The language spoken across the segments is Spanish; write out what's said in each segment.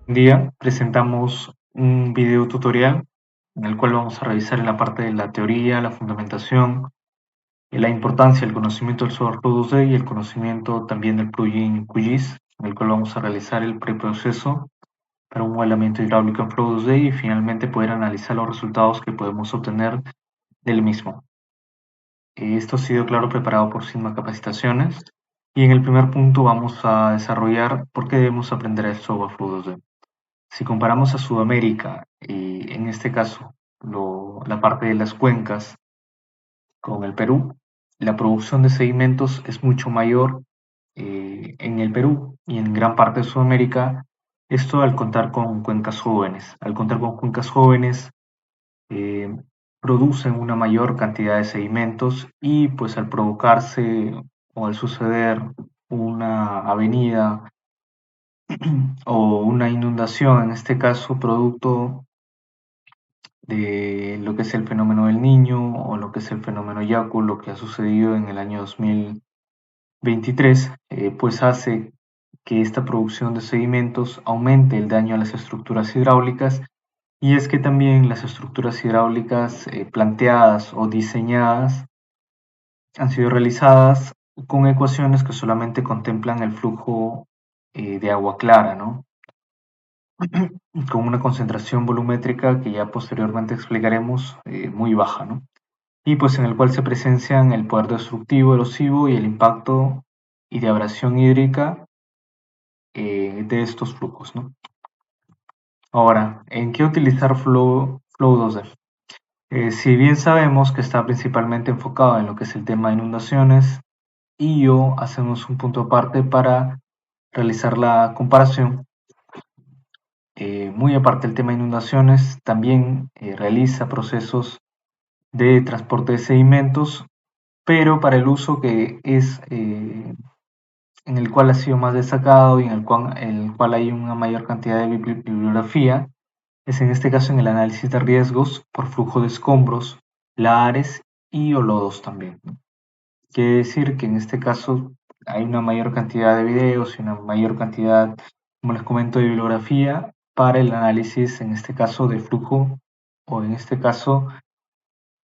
Día presentamos un video tutorial en el cual vamos a revisar en la parte de la teoría, la fundamentación, la importancia del conocimiento del software Flow 2D y el conocimiento también del plugin QGIS, en el cual vamos a realizar el preproceso para un modelamiento hidráulico en Flow 2D y finalmente poder analizar los resultados que podemos obtener del mismo. Esto ha sido, claro, preparado por Sigma Capacitaciones y en el primer punto vamos a desarrollar por qué debemos aprender el software Flow 2D. Si comparamos a Sudamérica y en este caso la parte de las cuencas con el Perú, la producción de sedimentos es mucho mayor en el Perú y en gran parte de Sudamérica, esto al contar con cuencas jóvenes. Al contar con cuencas jóvenes, eh, producen una mayor cantidad de sedimentos y pues al provocarse o al suceder una avenida o una inundación, en este caso producto de lo que es el fenómeno del Niño o lo que es el fenómeno Yaku, lo que ha sucedido en el año 2023, pues hace que esta producción de sedimentos aumente el daño a las estructuras hidráulicas y es que también las estructuras hidráulicas planteadas o diseñadas han sido realizadas con ecuaciones que solamente contemplan el flujo de agua clara, ¿no? Con una concentración volumétrica que ya posteriormente explicaremos muy baja, ¿no? Y pues en el cual se presencian el poder destructivo, erosivo y el impacto y de abrasión hídrica de estos flujos, ¿no? Ahora, ¿en qué utilizar Flow 2D? Si bien sabemos que está principalmente enfocado en lo que es el tema de inundaciones, y yo hacemos un punto aparte para realizar la comparación. Muy aparte del tema de inundaciones, también realiza procesos de transporte de sedimentos, pero para el uso que es en el cual ha sido más destacado y en el cual hay una mayor cantidad de bibliografía, es en este caso en el análisis de riesgos por flujo de escombros, lahares y o lodos también, ¿no? Quiere decir que en este caso hay una mayor cantidad de videos y una mayor cantidad, como les comento, de bibliografía para el análisis, en este caso, de flujo o en este caso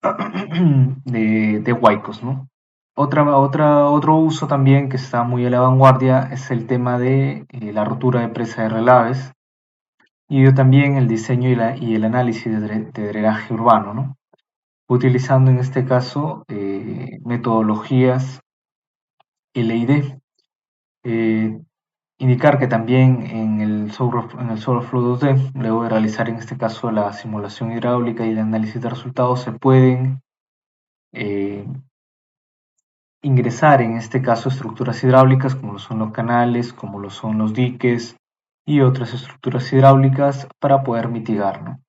de huaicos, ¿no? Otro uso también que está muy a la vanguardia es el tema de la rotura de presa de relaves y también el diseño y el análisis de drenaje urbano, ¿no? Utilizando en este caso metodologías LID. Eh, Indicar que también en el Flow 2D, luego de realizar en este caso la simulación hidráulica y el análisis de resultados, se pueden eh, ingresar en este caso estructuras hidráulicas como lo son los canales, como lo son los diques y otras estructuras hidráulicas para poder mitigar, ¿no?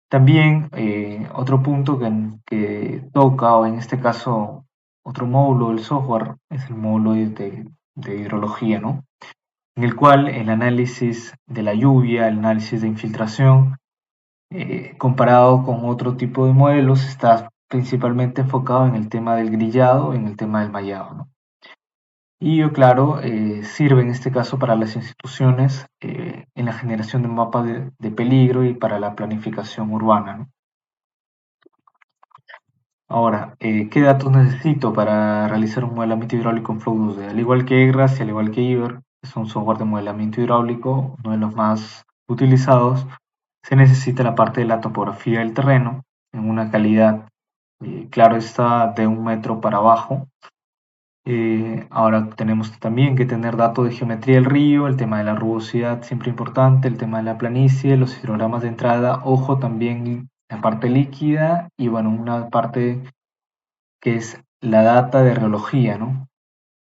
También otro punto que toca, o en este caso otro módulo del software, es el módulo de hidrología, ¿no? En el cual el análisis de la lluvia, el análisis de infiltración, comparado con otro tipo de modelos, está principalmente enfocado en el tema del grillado, en el tema del mallado, ¿no? Y claro, sirve en este caso para las instituciones en la generación de mapas de peligro y para la planificación urbana, ¿no? Ahora, ¿qué datos necesito para realizar un modelamiento hidráulico en Flow 2D? Al igual que EGRAS y al igual que IBER, que es un software de modelamiento hidráulico, uno de los más utilizados, se necesita la parte de la topografía del terreno en una calidad, claro está, de 1 metro para abajo. Ahora tenemos también que tener datos de geometría del río, el tema de la rugosidad siempre importante, el tema de la planicie, los hidrogramas de entrada, ojo también la parte líquida y bueno, una parte que es la data de reología, ¿no?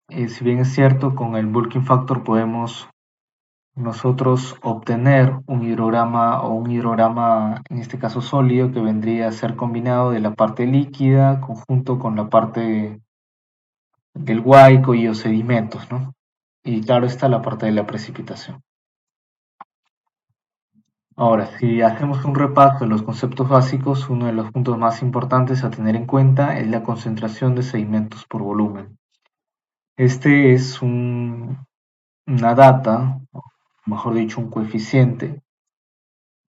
Si bien es cierto, con el bulking factor podemos nosotros obtener un hidrograma o un hidrograma, en este caso sólido, que vendría a ser combinado de la parte líquida conjunto con la parte del huaico y los sedimentos, ¿no? Y claro está la parte de la precipitación. Ahora, si hacemos un repaso de los conceptos básicos, uno de los puntos más importantes a tener en cuenta es la concentración de sedimentos por volumen. Este es una data mejor dicho, un coeficiente,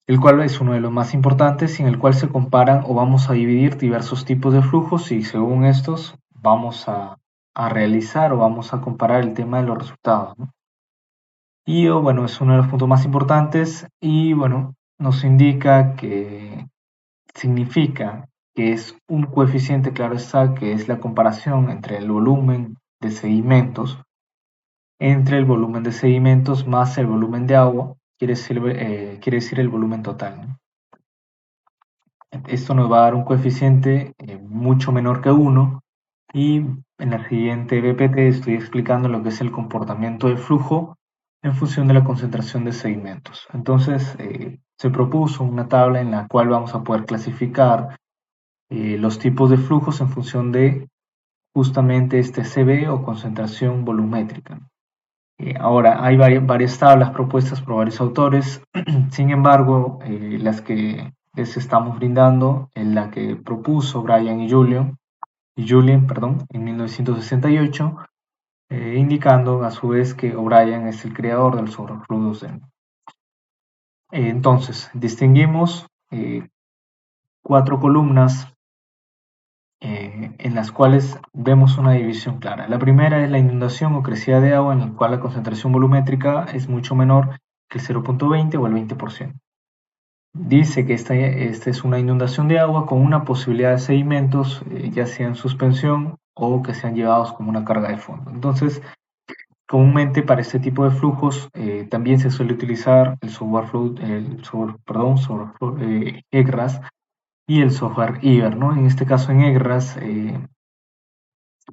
el cual es uno de los más importantes y en el cual se comparan o vamos a dividir diversos tipos de flujos y según estos vamos a realizar o vamos a comparar el tema de los resultados, ¿no? Y bueno, es uno de los puntos más importantes y bueno, nos indica que significa que es un coeficiente, claro está, que es la comparación entre el volumen de sedimentos, entre el volumen de sedimentos más el volumen de agua, quiere decir el volumen total, ¿no? Esto nos va a dar un coeficiente mucho menor que uno y en la siguiente BPT estoy explicando lo que es el comportamiento del flujo en función de la concentración de sedimentos. Entonces, se propuso una tabla en la cual vamos a poder clasificar los tipos de flujos en función de justamente este CB o concentración volumétrica. Ahora, hay varias tablas propuestas por varios autores, sin embargo, las que les estamos brindando, en la que propuso Brian y Julien, perdón, en 1968, indicando a su vez que O'Brien es el creador del software Zen. Entonces, distinguimos cuatro columnas en las cuales vemos una división clara. La primera es la inundación o crecida de agua, en la cual la concentración volumétrica es mucho menor que el 0,20 o el 20%. Dice que esta es una inundación de agua con una posibilidad de sedimentos, ya sea en suspensión o que sean llevados como una carga de fondo. Entonces, comúnmente para este tipo de flujos también se suele utilizar el software EGRAS y el software IBER, ¿no? En este caso en EGRAS,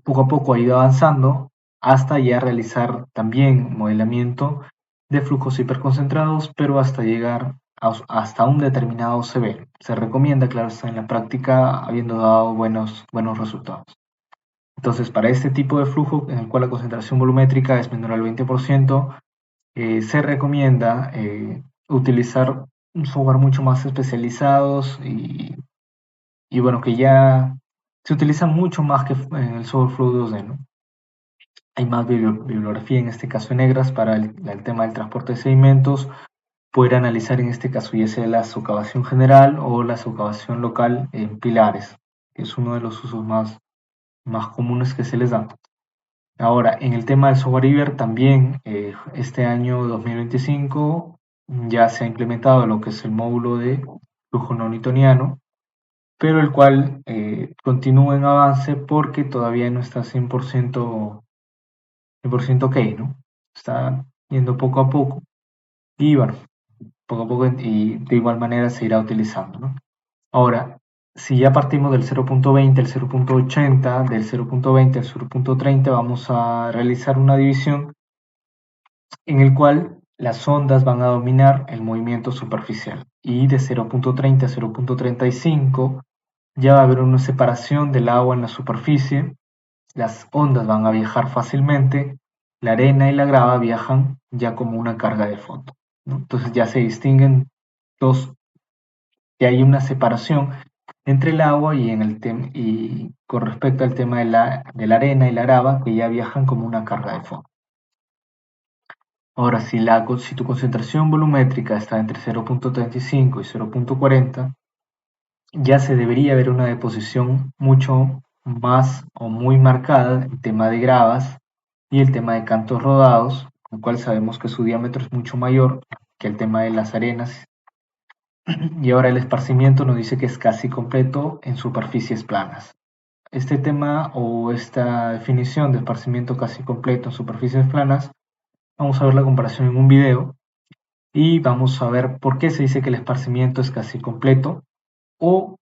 poco a poco ha ido avanzando hasta ya realizar también modelamiento de flujos hiperconcentrados, pero hasta llegar hasta un determinado CB. Se recomienda, claro, está en la práctica habiendo dado buenos resultados. Entonces, para este tipo de flujo en el cual la concentración volumétrica es menor al 20%, se recomienda utilizar un software mucho más especializados y bueno, que ya se utilizan mucho más que en el software Flow 2D, ¿no? Hay más bibliografía, en este caso en negras, para el tema del transporte de sedimentos, poder analizar en este caso ya sea la socavación general o la socavación local en pilares, que es uno de los usos más comunes que se les da. Ahora, en el tema del software IBER también este año 2025 ya se ha implementado lo que es el módulo de flujo no newtoniano, pero el cual continúa en avance porque todavía no está 100% ok, ¿no? Está yendo poco a poco y bueno, poco a poco y de igual manera se irá utilizando, ¿no? Ahora, si ya partimos del 0.20 al 0.80, del 0.20 al 0.30, vamos a realizar una división en el cual las ondas van a dominar el movimiento superficial y de 0.30 a 0.35 ya va a haber una separación del agua en la superficie, las ondas van a viajar fácilmente, la arena y la grava viajan ya como una carga de fondo, ¿no? Entonces ya se distinguen dos, que hay una separación entre el agua y, y con respecto al tema de la arena y la grava, que ya viajan como una carga de fondo. Ahora, si tu concentración volumétrica está entre 0.35 y 0.40, ya se debería ver una deposición mucho más o muy marcada el tema de gravas y el tema de cantos rodados, el cual sabemos que su diámetro es mucho mayor que el tema de las arenas. Y ahora el esparcimiento nos dice que es casi completo en superficies planas. Este tema o esta definición de esparcimiento casi completo en superficies planas, vamos a ver la comparación en un video y vamos a ver por qué se dice que el esparcimiento es casi completo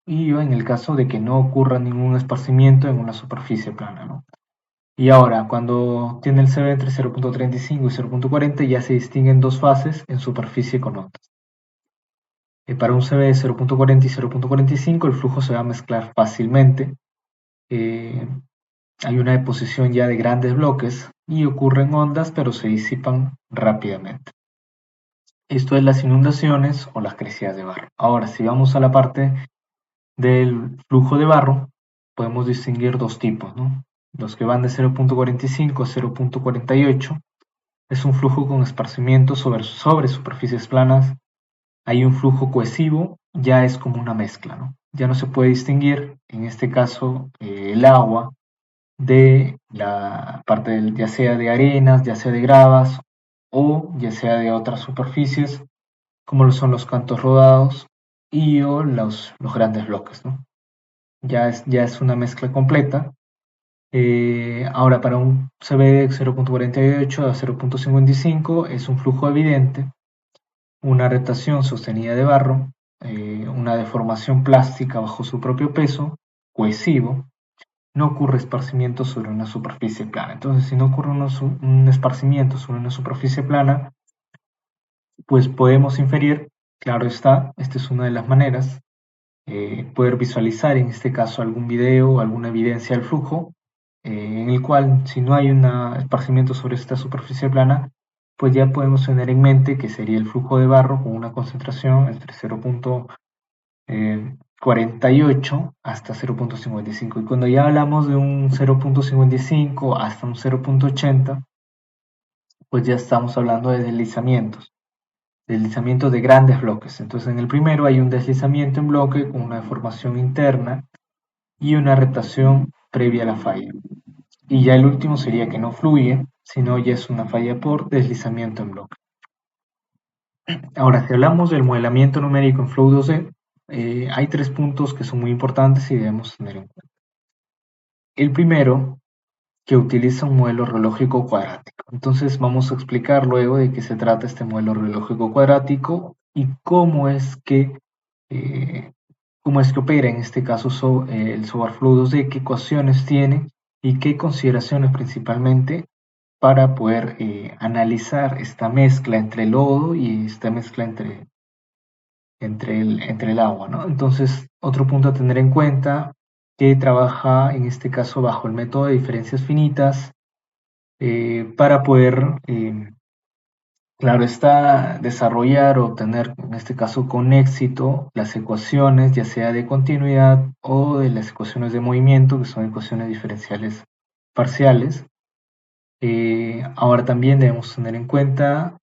y en el caso de que no ocurra ningún esparcimiento en una superficie plana, ¿no? Y ahora, cuando tiene el CB entre 0.35 y 0.40, ya se distinguen dos fases en superficie con ondas. Para un CB de 0.40 y 0.45, el flujo se va a mezclar fácilmente. Hay una deposición ya de grandes bloques y ocurren ondas, pero se disipan rápidamente. Esto es las inundaciones o las crecidas de barro. Ahora, si vamos a la parte del flujo de barro, podemos distinguir dos tipos, ¿no? Los que van de 0.45 a 0.48, es un flujo con esparcimiento sobre superficies planas. Hay un flujo cohesivo, ya es como una mezcla, ¿no? Ya no se puede distinguir, en este caso, el agua de la parte ya sea de arenas, ya sea de gravas o ya sea de otras superficies, como lo son los cantos rodados y o los grandes bloques, ¿no? Ya es una mezcla completa. Ahora, para un CB de 0.48 a 0.55 es un flujo evidente, una retación sostenida de barro, una deformación plástica bajo su propio peso, cohesivo, no ocurre esparcimiento sobre una superficie plana. Entonces, si no ocurre un esparcimiento sobre una superficie plana, pues podemos inferir, claro está, esta es una de las maneras, poder visualizar en este caso algún video o alguna evidencia del flujo, en el cual si no hay un esparcimiento sobre esta superficie plana, pues ya podemos tener en mente que sería el flujo de barro con una concentración entre 0.48 hasta 0.55. Y cuando ya hablamos de un 0.55 hasta un 0.80, pues ya estamos hablando de deslizamientos de grandes bloques. Entonces en el primero hay un deslizamiento en bloque con una deformación interna y una retación previa a la falla. Y ya el último sería que no fluye, sino ya es una falla por deslizamiento en bloque. Ahora, si hablamos del modelamiento numérico en Flow 2D, hay tres puntos que son muy importantes y debemos tener en cuenta. El primero, que utiliza un modelo reológico cuadrático. Entonces vamos a explicar luego de qué se trata este modelo reológico cuadrático y eh, cómo es que opera en este caso el software Flow 2D, qué ecuaciones tiene y qué consideraciones principalmente para poder analizar esta mezcla entre el lodo y esta mezcla entre el agua, ¿no? Entonces, otro punto a tener en cuenta, que trabaja en este caso bajo el método de diferencias finitas para poder, claro está, desarrollar o obtener, en este caso con éxito, las ecuaciones, ya sea de continuidad o de las ecuaciones de movimiento, que son ecuaciones diferenciales parciales. Ahora también debemos tener en cuenta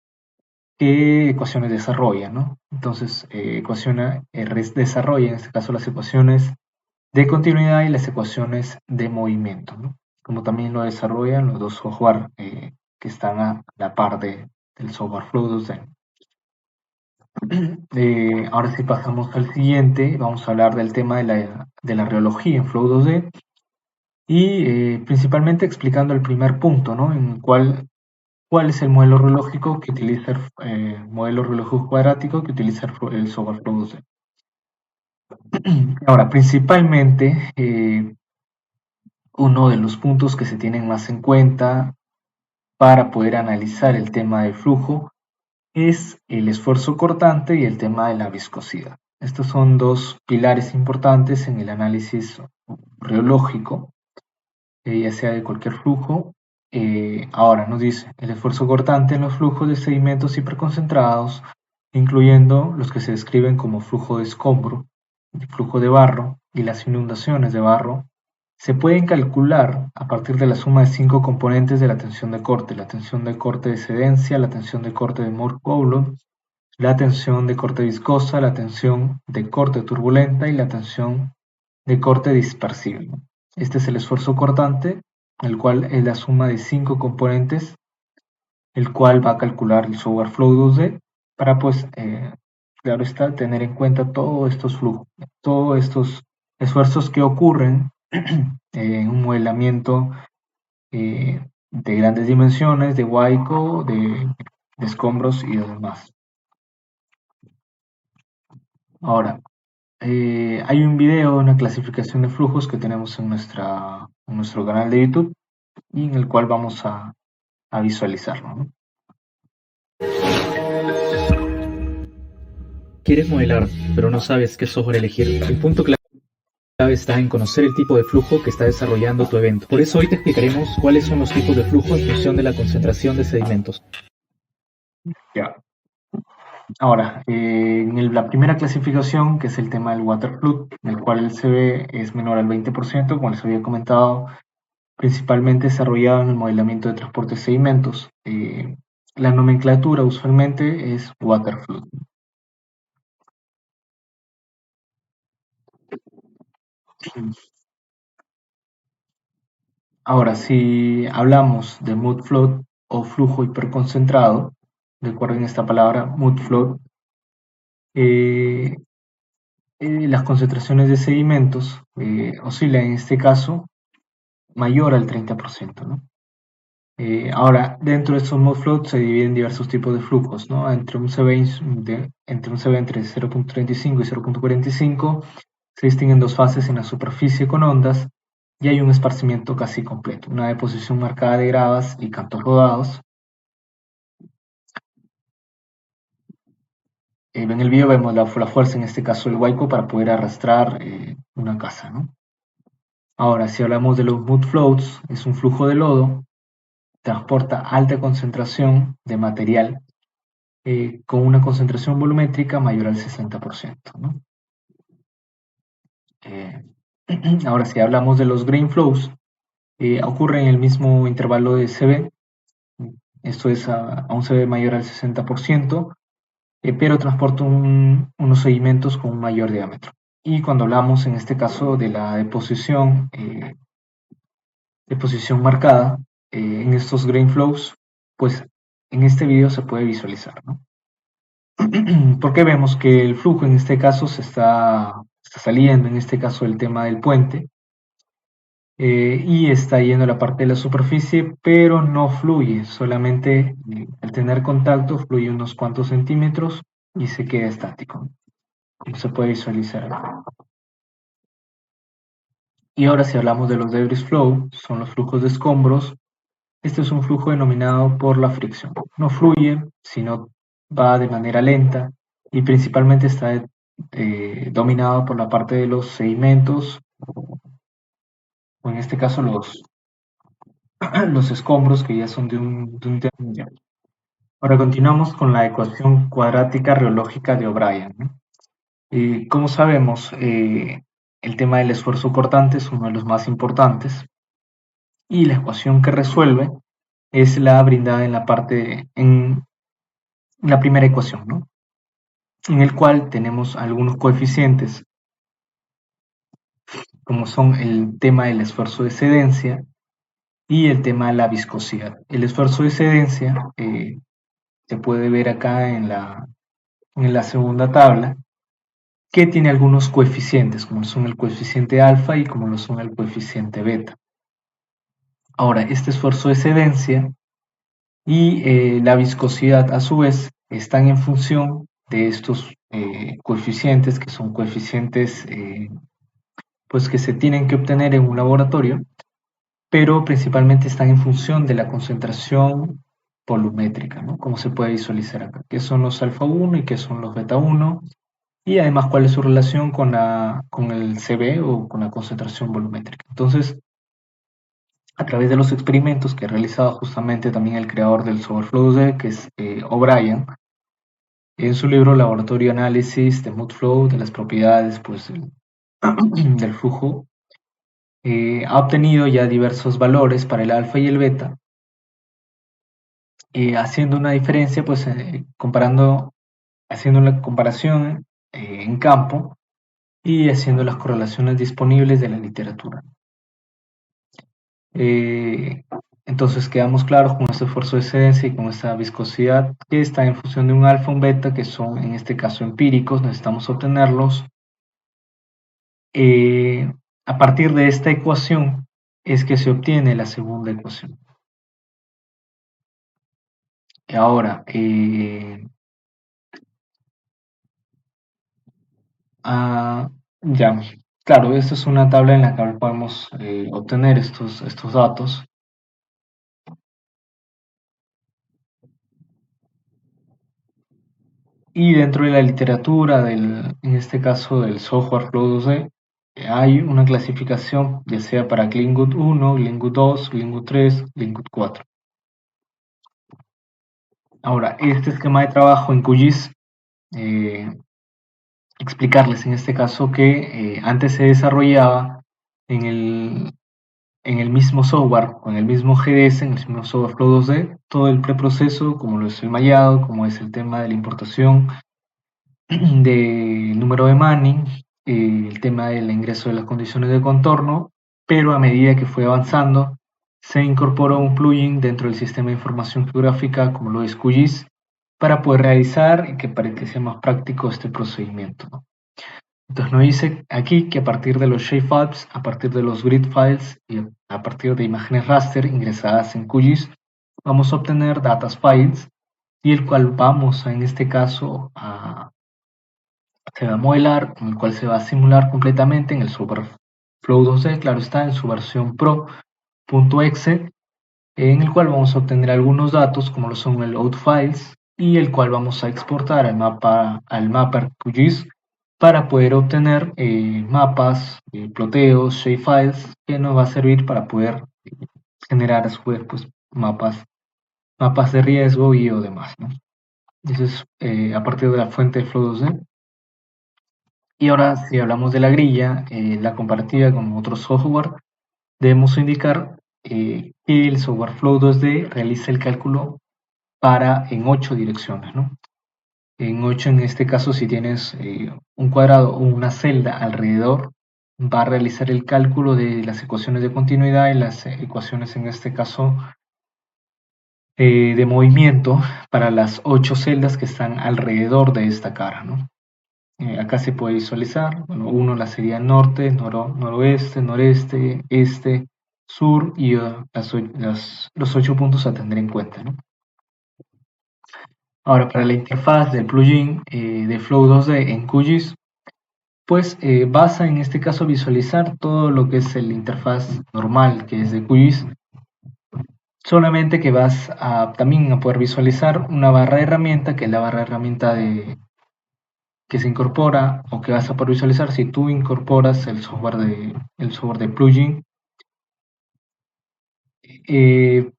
qué ecuaciones desarrolla, ¿no? Entonces, desarrolla en este caso las ecuaciones de continuidad y las ecuaciones de movimiento, ¿no? Como también lo desarrollan los dos software que están a la par del software Flow 2D. Ahora sí pasamos al siguiente, vamos a hablar del tema de la reología en Flow 2D y principalmente explicando el primer punto, ¿no? En el cuál es el modelo reológico que utiliza el modelo reológico cuadrático que utiliza el software Flow 2D. Ahora, principalmente, uno de los puntos que se tienen más en cuenta para poder analizar el tema del flujo es el esfuerzo cortante y el tema de la viscosidad. Estos son dos pilares importantes en el análisis reológico, ya sea de cualquier flujo. Ahora nos dice el esfuerzo cortante en los flujos de sedimentos hiperconcentrados, incluyendo los que se describen como flujo de escombro, flujo de barro y las inundaciones de barro, se pueden calcular a partir de la suma de 5 componentes de la tensión de corte: la tensión de corte de cedencia, la tensión de corte de Moore-Coulomb, la tensión de corte viscosa, la tensión de corte turbulenta y la tensión de corte dispersible. Este es el esfuerzo cortante, el cual es la suma de 5 componentes, el cual va a calcular el software Flow 2D para, pues, claro está, tener en cuenta todos estos flujos, todos estos esfuerzos que ocurren en un modelamiento de grandes dimensiones, de huaico, de escombros y demás. Ahora, hay un video, una clasificación de flujos que tenemos en nuestro canal de YouTube y en el cual vamos a visualizarlo, ¿no? Quieres modelar, pero no sabes qué software elegir. El punto clave está en conocer el tipo de flujo que está desarrollando tu evento. Por eso hoy te explicaremos cuáles son los tipos de flujo en función de la concentración de sedimentos. Ya. Ahora, en la primera clasificación, que es el tema del water flood, en el cual el CB es menor al 20%, como les había comentado, principalmente desarrollado en el modelamiento de transporte de sedimentos. La nomenclatura usualmente es waterflood. Ahora, si hablamos de mud flood o flujo hiperconcentrado, recuerden esta palabra, mud flood, eh, las concentraciones de sedimentos oscilan en este caso mayor al 30%, ¿no? Ahora, dentro de estos mud flood se dividen diversos tipos de flujos, ¿no? Entre un CB entre 0.35 y 0.45 se distinguen dos fases en la superficie con ondas y hay un esparcimiento casi completo, una deposición marcada de gravas y cantos rodados. En el video vemos la fuerza, en este caso el huaico, para poder arrastrar una casa, ¿no? Ahora, si hablamos de los mud floats, es un flujo de lodo, transporta alta concentración de material con una concentración volumétrica mayor al 60%, ¿no? Eh, ahora, si hablamos de los grain flows, ocurre en el mismo intervalo de CB, esto es a un CB mayor al 60%, pero transporta unos sedimentos con un mayor diámetro. Y cuando hablamos en este caso de la deposición marcada en estos grain flows, pues en este video se puede visualizar, ¿no? Porque vemos que el flujo en este caso está saliendo, en este caso el tema del puente, y está yendo a la parte de la superficie, pero no fluye, solamente al tener contacto fluye unos cuantos centímetros y se queda estático, como se puede visualizar acá. Y ahora si hablamos de los debris flow, son los flujos de escombros. Este es un flujo denominado por la fricción. No fluye, sino va de manera lenta y principalmente está dominado por la parte de los sedimentos, o en este caso los escombros que ya son de un tema mundial. Ahora continuamos con la ecuación cuadrática reológica de O'Brien, ¿no? Como sabemos, el tema del esfuerzo cortante es uno de los más importantes y la ecuación que resuelve es la brindada en la primera ecuación, ¿no? En el cual tenemos algunos coeficientes, como son el tema del esfuerzo de excedencia y el tema de la viscosidad. El esfuerzo de excedencia se puede ver acá en la segunda tabla, que tiene algunos coeficientes, como son el coeficiente alfa y como lo son el coeficiente beta. Ahora, este esfuerzo de excedencia y la viscosidad, a su vez, están en función de estos coeficientes, que son coeficientes pues que se tienen que obtener en un laboratorio, pero principalmente están en función de la concentración volumétrica, ¿no? Como se puede visualizar acá, qué son los alfa 1 y qué son los beta 1, y además cuál es su relación con el CB o con la concentración volumétrica. Entonces, a través de los experimentos que ha realizado justamente también el creador del software Flow, que es O'Brien, en su libro Laboratorio Análisis de Mood Flow, de las propiedades pues, del flujo, ha obtenido ya diversos valores para el alfa y el beta, haciendo una diferencia, pues haciendo una comparación en campo y haciendo las correlaciones disponibles de la literatura. Eh, entonces quedamos claros con este esfuerzo de excedencia y con esta viscosidad que está en función de un alfa y un beta, que son en este caso empíricos, necesitamos obtenerlos. A partir de esta ecuación es que se obtiene la segunda ecuación. Ahora, ya, claro, esta es una tabla en la cual podemos obtener estos datos. Y dentro de la literatura, en este caso del software Flow2D, hay una clasificación, ya sea para Glynwood 1, Glynwood 2, Glynwood 3, Glynwood 4. Ahora, este esquema de trabajo en QGIS, explicarles en este caso que antes se desarrollaba en en el mismo software, o en el mismo GDS, en el mismo software Flow 2D, todo el preproceso, como lo es el mallado, como es el tema de la importación del número de Manning, el tema del ingreso de las condiciones de contorno, pero a medida que fue avanzando, se incorporó un plugin dentro del sistema de información geográfica, como lo es QGIS, para poder realizar y que para que sea más práctico este procedimiento, ¿no? Entonces nos dice aquí que a partir de los shapefiles, a partir de los grid files y a partir de imágenes raster ingresadas en QGIS, vamos a obtener datas files y el cual vamos a, en este caso, se va a modelar, con el cual se va a simular completamente en el software Flow 2D, claro está, en su versión pro.exe, en el cual vamos a obtener algunos datos como lo son el load files y el cual vamos a exportar al mapper QGIS para poder obtener mapas, ploteos, shapefiles que nos va a servir para poder generar a su vez pues, mapas de riesgo y o demás, ¿no? Eso es a partir de la fuente de Flow 2D. Y ahora, si hablamos de la grilla, la comparativa con otro software, debemos indicar que el software Flow 2D realiza el cálculo para en 8 direcciones, ¿no? En 8, en este caso, si tienes un cuadrado o una celda alrededor, va a realizar el cálculo de las ecuaciones de continuidad y las ecuaciones, en este caso, de movimiento para las 8 celdas que están alrededor de esta cara, ¿no? Acá se puede visualizar, bueno, uno la sería norte, noroeste, noreste, este, sur y los 8 puntos a tener en cuenta, ¿no? Ahora, para la interfaz del plugin de Flow 2D en QGIS, pues vas a en este caso visualizar todo lo que es el interfaz normal que es de QGIS, solamente que vas a también a poder visualizar una barra de herramienta, que es la barra de herramienta que se incorpora o que vas a poder visualizar si tú incorporas el software de plugin.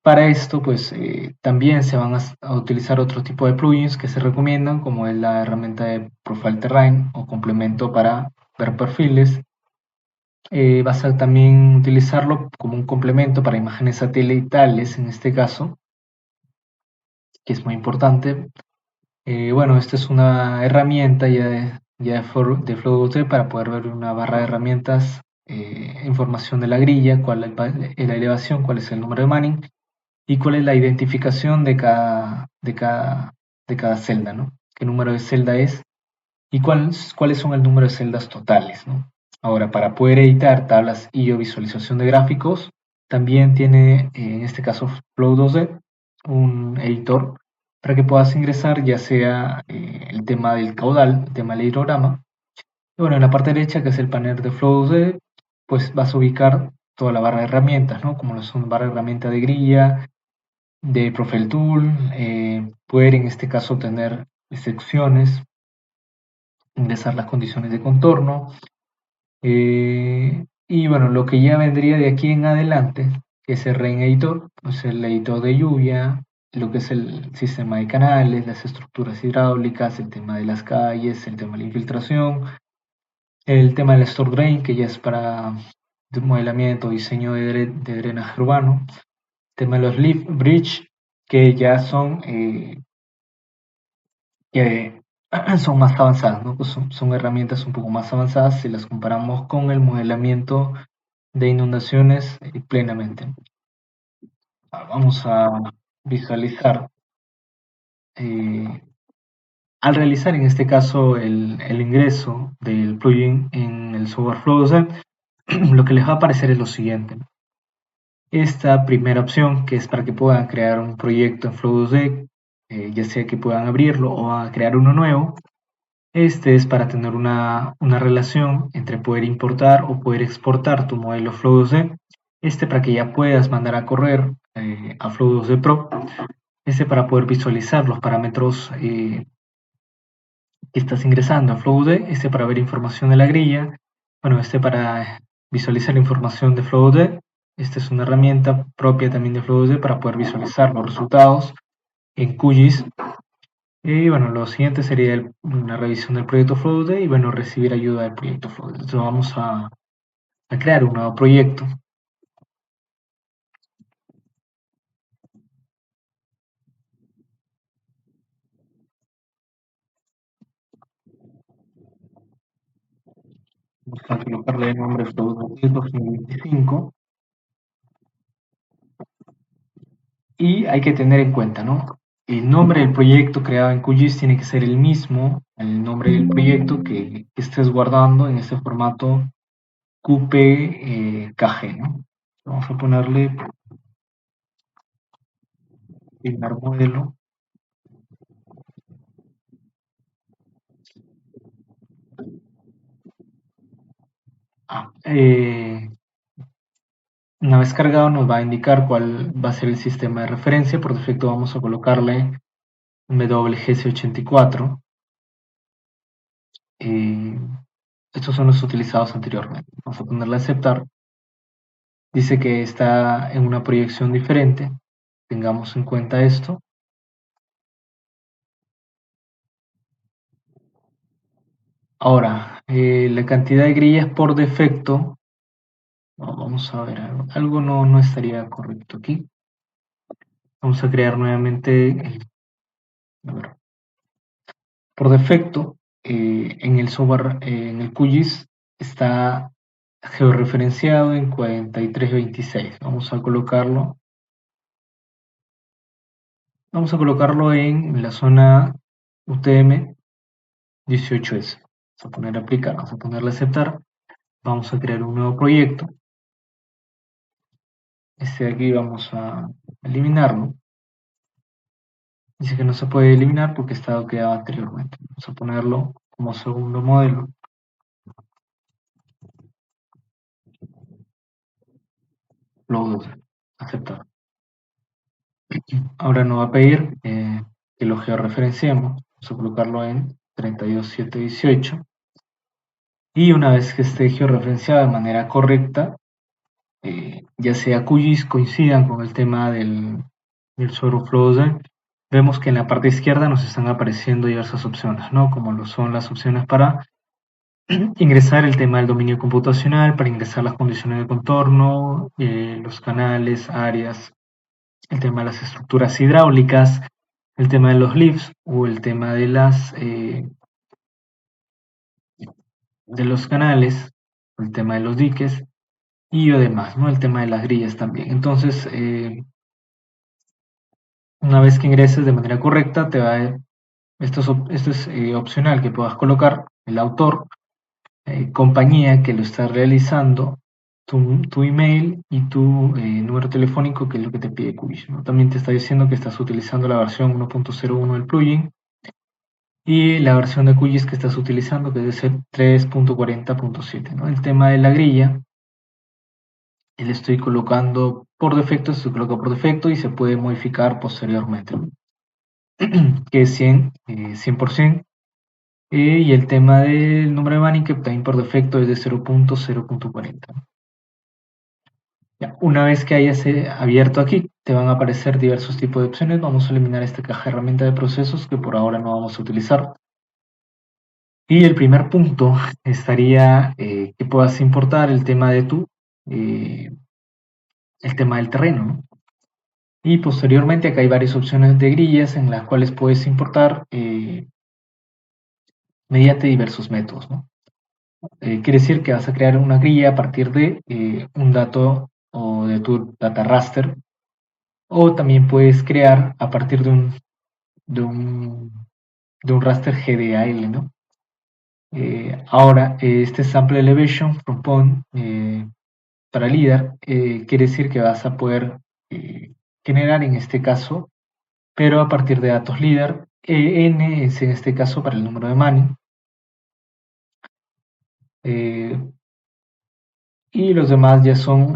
Para esto, pues también se van a utilizar otro tipo de plugins que se recomiendan, como es la herramienta de Profile Terrain o complemento para ver perfiles. Vas a también utilizarlo como un complemento para imágenes satelitales, en este caso, que es muy importante. Bueno, esta es una herramienta ya de Flow2D para poder ver una barra de herramientas, información de la grilla, cuál es la elevación, cuál es el número de Manning y cuál es la identificación de cada celda, ¿no? ¿Qué número de celda es? Y cuáles son el número de celdas totales, ¿no? Ahora, para poder editar tablas y o visualización de gráficos, también tiene, en este caso, Flow 2D, un editor para que puedas ingresar ya sea el tema del caudal, el tema del hidrograma. Y bueno, en la parte derecha, que es el panel de Flow 2D, pues vas a ubicar toda la barra de herramientas, ¿no? Como lo son barra de herramienta de grilla, de Profile Tool, poder en este caso tener secciones, ingresar las condiciones de contorno, y bueno, lo que ya vendría de aquí en adelante, que es el Rain Editor, pues el editor de lluvia, lo que es el sistema de canales, las estructuras hidráulicas, el tema de las calles, el tema de la infiltración, el tema del Store Drain, que ya es para modelamiento, diseño de drenaje urbano, el tema de los Leaf Bridge, que ya que son más avanzadas, ¿no? Pues son herramientas un poco más avanzadas si las comparamos con el modelamiento de inundaciones plenamente. Vamos a visualizar, eh, al realizar en este caso el ingreso del plugin en el software Flow2D, lo que les va a aparecer es lo siguiente. Esta primera opción, que es para que puedan crear un proyecto en Flow2D, ya sea que puedan abrirlo o a crear uno nuevo. Este es para tener una relación entre poder importar o poder exportar tu modelo Flow 2D. Este para que ya puedas mandar a correr a Flow 2D Pro. Este para poder visualizar los parámetros que estás ingresando a Flow 2D. Este para ver información de la grilla. Bueno, este para visualizar información de Flow 2D. Esta es una herramienta propia también de Flow 2D para poder visualizar los resultados en QGIS. Y bueno, lo siguiente sería una revisión del proyecto Flow2D y bueno, recibir ayuda del proyecto Flow2D. Entonces vamos a crear un nuevo proyecto. colocarle el nombre Flow 2025. Y hay que tener en cuenta, ¿no? El nombre del proyecto creado en QGIS tiene que ser el mismo, el nombre del proyecto que estés guardando en este formato QPKG, ¿no? Vamos a ponerle primer modelo. Una vez cargado nos va a indicar cuál va a ser el sistema de referencia. Por defecto vamos a colocarle WGC84. Estos son los utilizados anteriormente. Vamos a ponerle a aceptar. Dice que está en una proyección diferente. Tengamos en cuenta esto. Ahora, la cantidad de grillas por defecto. Vamos a ver, algo no estaría correcto aquí. Vamos a crear nuevamente. A ver, por defecto, en el software, en el QGIS, está georreferenciado en 4326. Vamos a colocarlo en la zona UTM 18S. Vamos a poner aplicar, vamos a ponerle aceptar. Vamos a crear un nuevo proyecto. Este de aquí vamos a eliminarlo. Dice que no se puede eliminar porque estaba creado anteriormente. Vamos a ponerlo como segundo modelo. Luego aceptar. Ahora nos va a pedir que lo georreferenciemos. Vamos a colocarlo en 32718. Y una vez que esté georreferenciado de manera correcta, ya sea QGIS coincidan con el tema del Zoro Frozen, vemos que en la parte izquierda nos están apareciendo diversas opciones, ¿no? Como lo son las opciones para ingresar el tema del dominio computacional, para ingresar las condiciones de contorno, los canales, áreas, el tema de las estructuras hidráulicas, el tema de los lifts o el tema de los canales, el tema de los diques y además, ¿no? El tema de las grillas también. Entonces, una vez que ingreses de manera correcta, esto es opcional que puedas colocar el autor, compañía que lo está realizando, tu email y tu número telefónico, que es lo que te pide QGIS, ¿no? También te está diciendo que estás utilizando la versión 1.01 del plugin y la versión de QGIS que estás utilizando, que debe ser 3.40.7, ¿no? El tema de la grilla, le estoy colocando por defecto, se coloca por defecto y se puede modificar posteriormente, que es 100%. Y el tema del nombre de Bunny, que también por defecto es de 0.0.40. Ya, una vez que hayas abierto aquí, te van a aparecer diversos tipos de opciones. Vamos a eliminar esta caja de herramienta de procesos que por ahora no vamos a utilizar. Y el primer punto estaría que puedas importar el tema de el tema del terreno, ¿no? Y posteriormente acá hay varias opciones de grillas en las cuales puedes importar mediante diversos métodos, ¿no? Quiere decir que vas a crear una grilla a partir de un dato o de tu data raster, o también puedes crear a partir de un, de un raster GDAL, ¿no? Ahora, este sample elevation from point para LIDAR quiere decir que vas a poder generar en este caso, pero a partir de datos LIDAR, N es en este caso para el número de Manning, y los demás ya son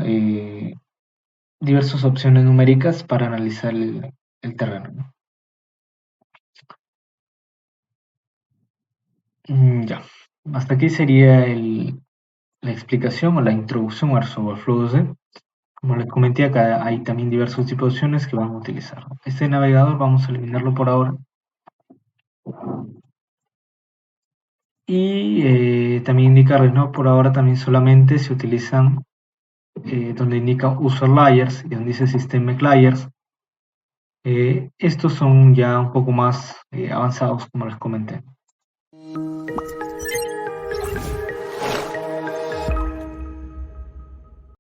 diversas opciones numéricas para analizar el terreno, ¿no? Ya, hasta aquí sería la explicación o la introducción al software Flow2D. Como les comenté, acá hay también diversos tipos de opciones que van a utilizar. Este navegador vamos a eliminarlo por ahora. Y también indicarles, ¿no? Por ahora también solamente se utilizan donde indica User Layers y donde dice Systemic Layers. Estos son ya un poco más avanzados, como les comenté.